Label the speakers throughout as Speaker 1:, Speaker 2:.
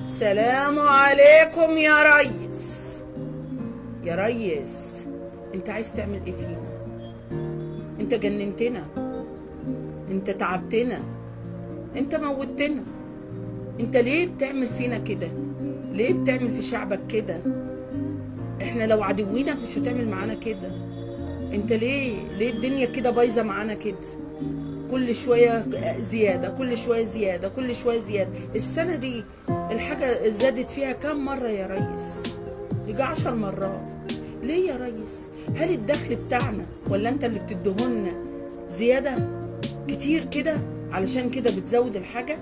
Speaker 1: سلام عليكم يا ريس. يا ريس، انت عايز تعمل ايه فينا؟ انت جننتنا، انت تعبتنا، انت موتنا. انت ليه بتعمل فينا كده؟ ليه بتعمل في شعبك كده؟ احنا لو عدوينك مش هتعمل معانا كده. انت ليه الدنيا كده بايظه معانا كده؟ كل شويه زياده، كل شويه زياده، كل شويه زياده. السنه دي الحاجه زادت فيها كام مره يا ريس؟ يجي 10 مرات. ليه يا ريس؟ هل الدخل بتاعنا ولا انت اللي بتديهولنا زياده كتير كده علشان كده بتزود الحاجه؟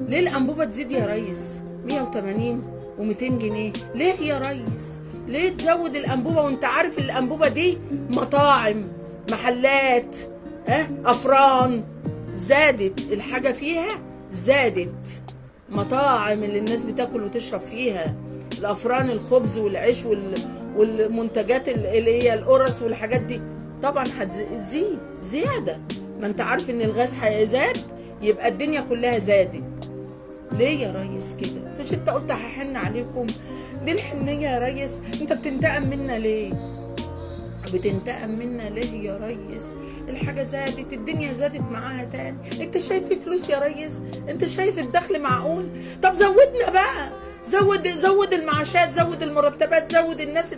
Speaker 1: ليه الانبوبه تزيد يا ريس 180 و200 جنيه؟ ليه يا ريس؟ ليه تزود الانبوبه وانت عارف الانبوبه دي مطاعم، محلات، افران زادت الحاجه فيها، زادت مطاعم اللي الناس بتاكل وتشرب فيها، الافران، الخبز والعيش والمنتجات اللي هي القرص والحاجات دي طبعا هتزيد زياده. ما انت عارف ان الغاز هيزاد، يبقى الدنيا كلها زادت. ليه يا ريس كده؟ مش انت قلت هحن عليكم؟ ليه الحنية يا ريس؟ انت بتنتقم منا ليه؟ بتنتقم منا ليه يا ريس؟ الحاجة زادت، الدنيا زادت معاها تاني. انت شايف في فلوس يا ريس؟ انت شايف الدخل معقول؟ طب زودنا بقى، زود المعاشات، زود المرتبات، زود الناس